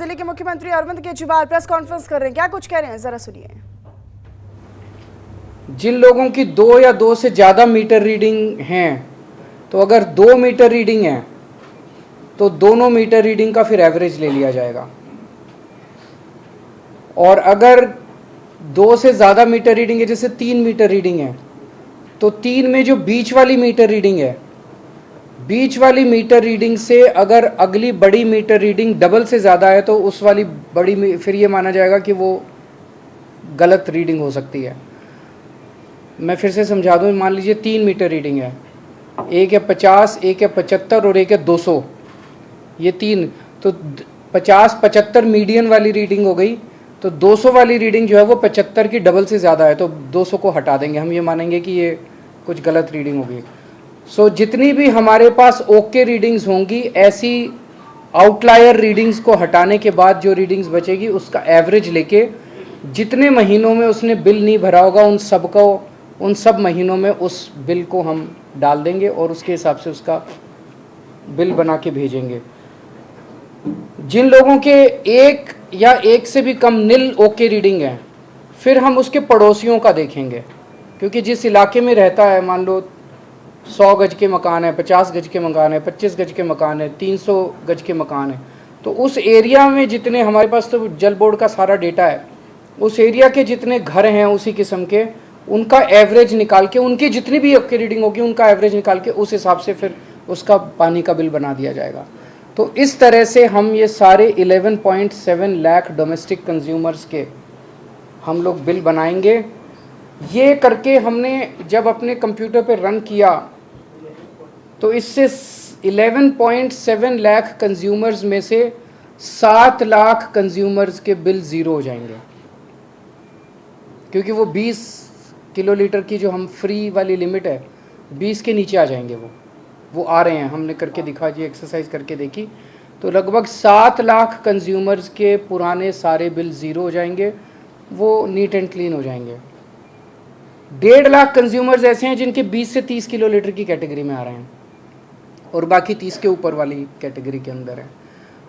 दिल्ली के मुख्यमंत्री Arvind Kejriwal press conference कर रहे हैं, क्या कुछ कह रहे हैं, जरा सुनिए। जिन लोगों की 2 या 2 से ज़्यादा मीटर रीडिंग हैं, तो अगर 2 मीटर रीडिंग है तो दोनों मीटर रीडिंग का फिर एवरेज ले लिया जाएगा। और अगर 2 से ज़्यादा मीटर रीडिंग है, जैसे 3 मीटर रीडिंग है, तो 3 में जो बीच वाली मीटर रीडिंग है, बीच वाली मीटर रीडिंग से अगर अगली बड़ी मीटर रीडिंग डबल से ज़्यादा है तो उस वाली बड़ी फिर ये माना जाएगा कि वो गलत रीडिंग हो सकती है। मैं फिर से समझा दूँ, मान लीजिए 3 मीटर रीडिंग है, एक है 50, एक है 75 और एक है 200, ये 3, तो 50-75 मीडियन वाली रीडिंग हो गई। तो 200 वाली रीडिंग जो है वो 75 की डबल से ज़्यादा है, तो 200 को हटा देंगे, हम ये मानेंगे कि ये कुछ गलत रीडिंग होगी। सो जितनी भी हमारे पास ओके रीडिंग्स होंगी, ऐसी आउटलायर रीडिंग्स को हटाने के बाद जो रीडिंग्स बचेगी उसका एवरेज लेके जितने महीनों में उसने बिल नहीं भरा होगा उन सब महीनों में उस बिल को हम डाल देंगे और उसके हिसाब से उसका बिल बना के भेजेंगे। जिन लोगों के 1 या 1 से भी कम नील ओके रीडिंग है, फिर हम उसके पड़ोसियों का देखेंगे, क्योंकि जिस इलाके में रहता है, मान लो 100 गज के मकान है, 50 गज के मकान है, 25 गज के मकान है, 300 गज के मकान है, तो उस एरिया में जितने, हमारे पास तो जल बोर्ड का सारा डेटा है, उस एरिया के जितने घर हैं उसी किस्म के, उनका एवरेज निकाल के, उनकी जितनी भी ओके रीडिंग होगी उनका एवरेज निकाल के उस हिसाब से फिर उसका पानी का बिल बना दिया जाएगा। तो इस तरह से हम ये सारे 11.7 लाख डोमेस्टिक कंज्यूमर्स के हम लोग बिल बनाएंगे। ये करके हमने जब अपने कंप्यूटर पे रन किया तो इससे 11.7 लाख कंज्यूमर्स में से 7 लाख कंज्यूमर्स के बिल ज़ीरो हो जाएंगे, क्योंकि वो 20 किलोलीटर की जो हम फ्री वाली लिमिट है 20 के नीचे आ जाएंगे। वो आ रहे हैं, हमने करके दिखा जी, एक्सरसाइज करके देखी, तो लगभग 7 लाख कंज्यूमर्स के पुराने सारे बिल ज़ीरो हो जाएंगे, वो नीट एंड क्लीन हो जाएंगे। 1.5 लाख कंज्यूमर्स ऐसे हैं जिनके 20 से 30 किलोलीटर की कैटेगरी में आ रहे हैं और बाकी 30 के ऊपर वाली कैटेगरी के अंदर है।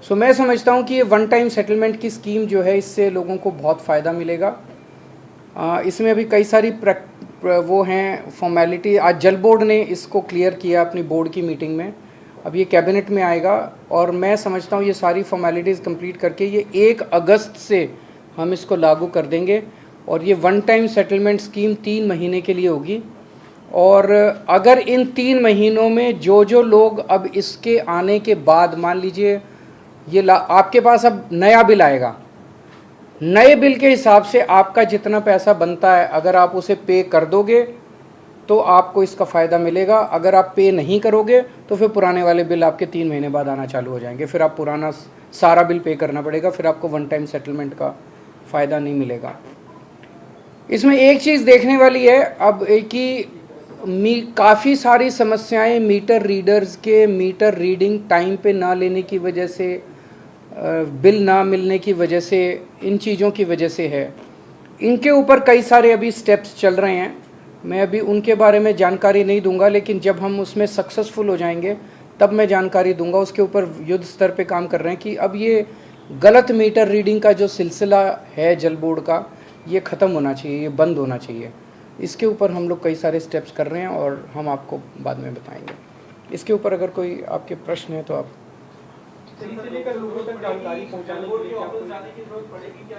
सो मैं समझता हूँ कि ये वन टाइम सेटलमेंट की स्कीम जो है, इससे लोगों को बहुत फ़ायदा मिलेगा। इसमें अभी कई सारी वो हैं फॉर्मेलिटी। आज जल बोर्ड ने इसको क्लियर किया अपनी बोर्ड की मीटिंग में, अब ये कैबिनेट में आएगा और मैं समझता हूँ ये सारी फॉर्मेलिटीज़ कंप्लीट करके ये 1 अगस्त से हम इसको लागू कर देंगे और ये वन टाइम सेटलमेंट स्कीम 3 महीने के लिए होगी। और अगर इन 3 महीनों में जो लोग अब इसके आने के बाद, मान लीजिए ये आपके पास अब नया बिल आएगा, नए बिल के हिसाब से आपका जितना पैसा बनता है अगर आप उसे पे कर दोगे तो आपको इसका फ़ायदा मिलेगा। अगर आप पे नहीं करोगे तो फिर पुराने वाले बिल आपके 3 महीने बाद आना चालू हो जाएंगे, फिर आप पुराना सारा बिल पे करना पड़ेगा, फिर आपको वन टाइम सेटलमेंट का फ़ायदा नहीं मिलेगा। इसमें एक चीज़ देखने वाली है अब कि काफ़ी सारी समस्याएं मीटर रीडर्स के मीटर रीडिंग टाइम पे ना लेने की वजह से, बिल ना मिलने की वजह से, इन चीज़ों की वजह से है। इनके ऊपर कई सारे अभी स्टेप्स चल रहे हैं, मैं अभी उनके बारे में जानकारी नहीं दूंगा, लेकिन जब हम उसमें सक्सेसफुल हो जाएंगे तब मैं जानकारी दूंगा। उसके ऊपर युद्ध स्तर पे काम कर रहे हैं कि अब ये गलत मीटर रीडिंग का जो सिलसिला है जल बोर्ड का, ये ख़त्म होना चाहिए, ये बंद होना चाहिए। इसके ऊपर हम लोग कई सारे स्टेप्स कर रहे हैं और हम आपको बाद में बताएंगे। इसके ऊपर अगर कोई आपके प्रश्न है तो आप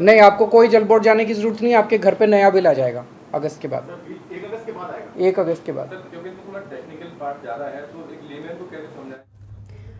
नहीं, आपको कोई जल बोर्ड जाने की जरूरत नहीं, आपके घर पे नया बिल आ जाएगा अगस्त के बाद। 1 अगस्त के बाद आएगा। 1 अगस्त के बाद। क्योंकि थोड़ा टेक्निकल पार्ट ज़्यादा है, तो एक लेमैन को कैसे समझाएं?